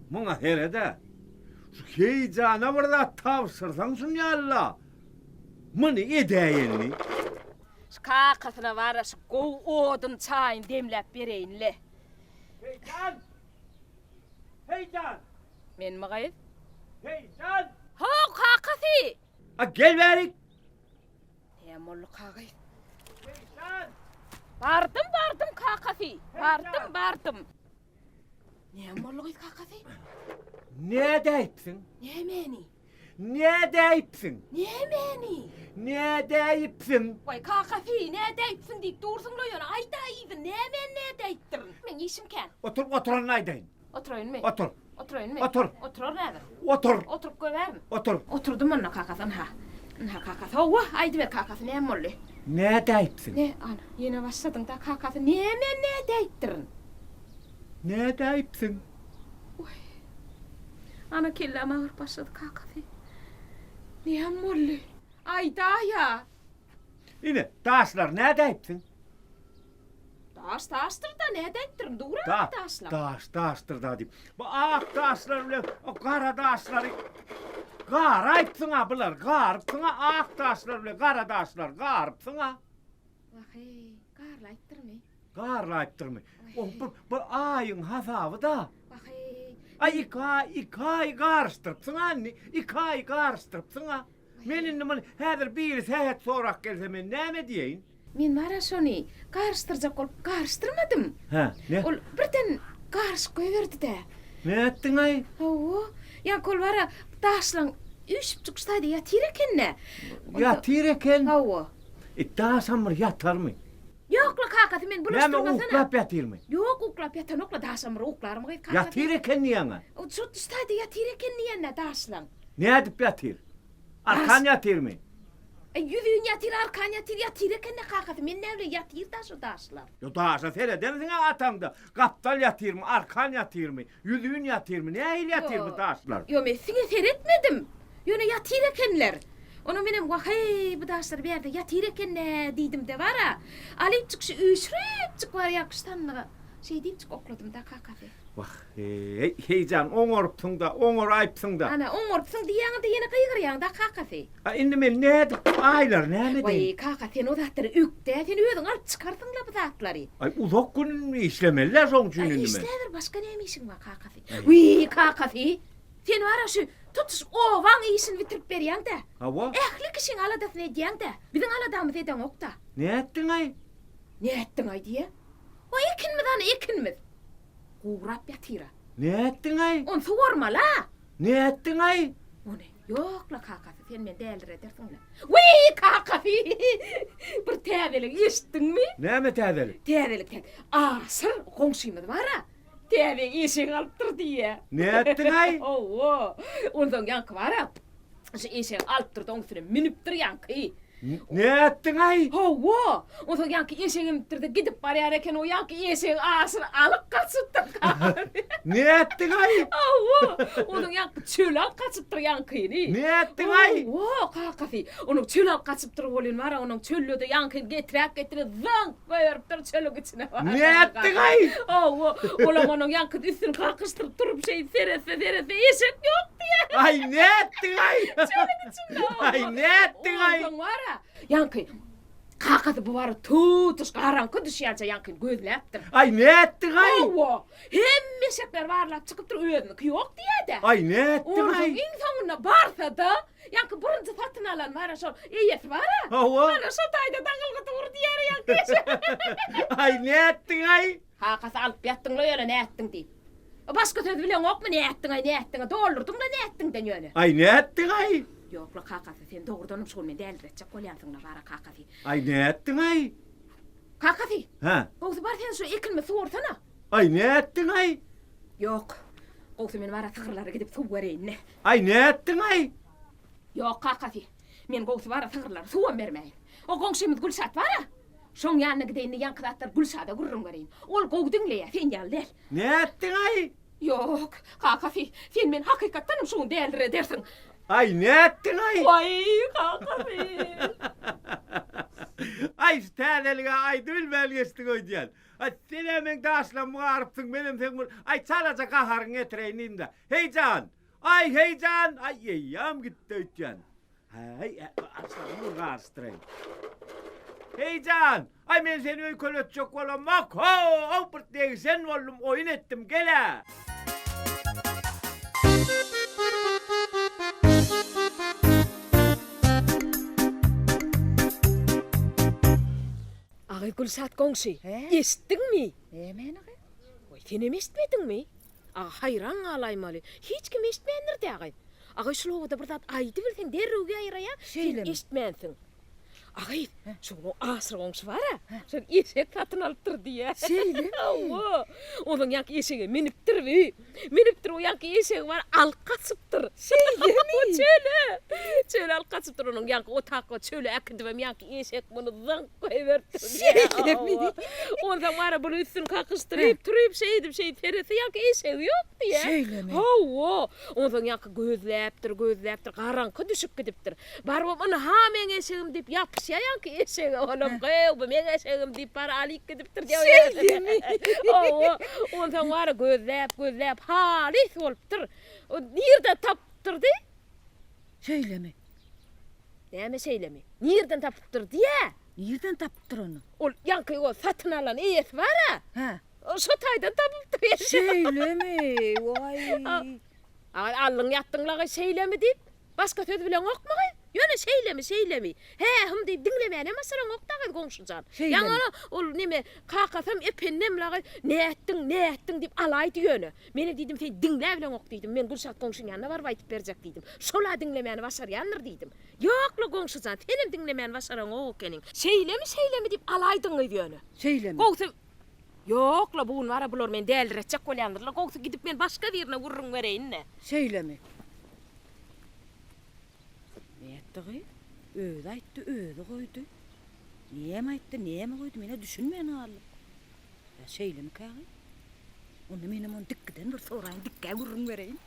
Muna herede. Şu heyecana burada tavsırsan şunu yalla. Mını edeyinli. Kakasına var ya şu gov odun çayın demlep bereyinle. Heycan! Heycan! Men mi gayet? Heycan! Ha kakası! A gel verik. Mollu kakayı. Heycan! Bardım kakası. Bardım. Ne mollu gayet kakası? Ne deyipsin? Ne meni? Ne deyipsin? Ne meni? Ne deyipsin? Vay kakası ne deyipsin deyip dursun lo yana. Ayda iyiydi ne deyiptirin. Men işim ken. Otur naydayın. Oturayın mı? Otur. Oturayın mı? Otur. Otur nerede? Otur. Oturup koyverin. Otur. Oturdum onunla kakasın ha. Ha kakası. Ova aydı ver kakası ne mollu? Ne deyipsin? Ne ana yine başladın da kakası ne deyiptirin. Ne deyipsin? Ana killeme ağır başladı kakası. Ne mollu? Ayda ya. Yine taşlar ne deyipsin? Taştır da ne deyiptirin? Doğru taşlar. Taştır da deyip. Bu ak taşlar bile, o kara taşları. Gar ayıpsın ha bunlar, garıpsın ha ak taşlar bile, kara taşlar, garıpsın ha. Vay, garla ayıptır mı? Garla ayıptır mı? Bu ayın hafavı da. Vay. Ay iki ay karıştırıpsın anne, iki ay karıştırıpsın ha. Menin hedir birisi hehet sorak gelse men ne diyeyim? Men var ya şunu, karıştıracak olup karıştırmadım. Ha, ne? Ol birden karış koyuverdi de. Ne ettin ay? Oo, ya kol var ya taşlan üç çıkıştaydı ya tireken ne? Ya tireken. Oo. Daha samır yatar mı? Yok la kakası men Ne mi bulaştırmasana. uklap yatır mı? Yok uklap yatan okla daha samır uklarım gayet kakası. Ya tireken niyana? O çıkıştaydı ya tireken niye ne taşlan? Ne edip yatır? Arkan yatır mı? Yüzüğün yatır arkan yatır ya tireken ne kakası men nevre yatır da şu taşlar. Yo daşa seyredemezsin ha atamda. Kaptal yatır mı? Arkan yatır mı? Yüzüğün yatır mı? Ne el yatır mı taşlar? Yo men seni seyretmedim. Yine ya tirekenler. Onu benim hey bu daşlar bir yerde ya tireken ne dedim de var ha. Alıp çıkışı üçrep var yakıştanlığı. Şey deyip çık okladım da kakası. Vah heyecan oňorupsyň da oňor aýpsyň da. Ana oňorupsyň diýäňi de ýene kıýgyrýaň da kakası. Indi men ne edip aýlar näme Vay diýin? kaka sen o zatları ükde sen özüň alıp çıkardyň la bu zatları. Ay uzak gün işlemeler soň üçin indi men. İşledir başka näme işiň var kakası. Uy kakası. Sen var ya şu tutuş owaň işini bitirip berýäň de. Hawa? Ähli kişiň aladasyny edýäň de. Biziň aladamyz eden okda. Ne ettin ay? Ne ettin ay diye? O ekinmez. Uğrap yatira. Ne ettin ay? On sorma la. Ne ettin ay? O ne? Yok la kakası sen men değerlir edersin la. Uy kakası. Bir tevelik işittin mi? Näme täzelik? Tevelik. Asır komşumuz var ha. Tevelik işin alıptır diye. Ne ettin ay? Oo. Ondan yankı var ha. Şu işin alıptır da onu minüptür yankı. Ne ettin ay? Hova! Ondan yankı işinimdir de gidip barayarken o yankı işin asır alıp kaçıttır. Ne ettin ay? Hova! Ondan yankı çölal kaçıttır yankıyını. Ne ettin ay? Hova! Kakası. Onun çölal kaçıttır olun var onun çöllü de yankıyı getirip zang koyarıptır çölük içine var. Ne ettin ay? Hova! Olam onun yankı üstünü kalkıştırıp durup şey serese işin yok diye. Ay ne ettin ay? Çölük içinde. Ay ne ettin ay? Ondan var ha. Yankı kakası bu var tutuş karanlık düşüyorca yankın gözleptir. Ay ne ettin ay? Hava! Hem meşekler varlar çıkıp dur öğrenlik yok diye de. Ay ne ettin Orada ay? insanına varsa da yankı burunca satın alan var ya şu iyiyet var ha. Hawa? Ana şu tayda dangılgı dur diğeri yankı. Ay ne ettin ay? Kakası alıp yattın la öyle ne ettin deyip. Başka söz biliyorsun yok mu ne ettin doldurdun da ne ettin den yönü. Ay ne ettin ay? Yok la kakası sen doğrudanım şolmen değerlirecek kolyansın la var ha kakası. Ay ne ettin ay? Kakası. Ha? Oğuz var sen şu ekilme sorsana. Ay ne ettin ay? Yok. Oğuz men var ha sığırlara gidip su vereyim ne. Ay ne ettin ay? Yok kakası. Men Oğuz var ha sığırlara su vermeyin. O komşumuz Gülşat var ha. Şoň ýanyna gideyinde ýankılatlar Gülşada gurrun vereyim. Ol gowdunle sen ýaldyr. Ne ettin ay? Yok. Kakası sen men hakykatdan şoň değerlir edersin. Ay ne ettin ay? Vay kakası. Ay Ay täneliga ay dülmel geçti öýdän. Ay sen hemen daşlan bağırıpsın benim sen ay çalaca kaharın etireyim de. Heycan. Ay heycan. Ay yam gitti öýdän. Hay aslan mur garstırayım. Heycan. Ay men seni öýköletjek bolamak. Ho, pırtdegi sen bollum oyun ettim gele. Agay Gülsat goňşy. He? Esdiňmi? Hemen agay. Oy, senem esitmediňmi? Aga hayran galaýmaly. Hiç kim esitmeýändir agay. Agay şulawda bir zat aýdy bilseň derrüge aýraýa. Şeýlemi? Esitmänsiň. Agay, şu asır goňşy bara. Şu esek satyn alypdyr diýe. Şeýlemi? Awa. Onuň ýanky esege minipdirbi. Minipdir o ýanky esegi var alqaçypdyr. Şeýlemi? Çöle alqaçypdyr onuň ýanky otaqqa çöle äkidibem ýanky esek muny zank goýberdi. Şeýlemi? Onda bara bunu üstün kakıştırıp durup şey teresi yak eşeği yok diye. Şeýlemi? Hawa. Ondan yak gözläpdir, garanky düşüp gidipdir. Barba onu ha men eşeğim dip yapışya yak eşeği oğlum goýup men eşeğim dip bara alyp gidipdir diye. Şeýlemi? Hawa. Ondan bara gözläp halis bolupdyr. O nirde tapdyrdy? Şeýlemi? Näme şeýlemi? Nirden tapdyr diye. Nerden tapdyr onu? Ol yankı o satın alan eýet bara. Ha. O şu taydan tapypdyr. Şeýlemi? Vay. Allyň ýatdyňlagy şeýlemi dip, başga söz bilen okmagy. Ýöne şeýlemi. He, hym diýip diňlemäne masalan okdagy goňşujan. Şeýlemi? Ýa onu ol nime kakasam epennemlagy näetdiň dip alaýdy ýöne. Meni diýdim sen diňle bilen ok diýdim. Men Gülşat goňşuň ýanyna barıp aýtyp berjek diýdim. Şola diňlemäni başarýandyr diýdim. Ýokla goňşujan, senem diňlemäni başaran o ekeniň. Şeýlemi dip alaýdyň ýöne. Şeýlemi? Goňsy Yokla bugun var bular men däldirejek bolýandyr. Goňsy gidip men başga birine wurrun bereýin. Şeýlemi? Näetdi? Öýde aýtdy, öýde goýdy. Näme aýtdy, näme goýdy, mene düşünmeýän haly. Ya şeýlemi kagy? Onu menem on dikkiden bir soraýyn, dikkä wurrun bereýin.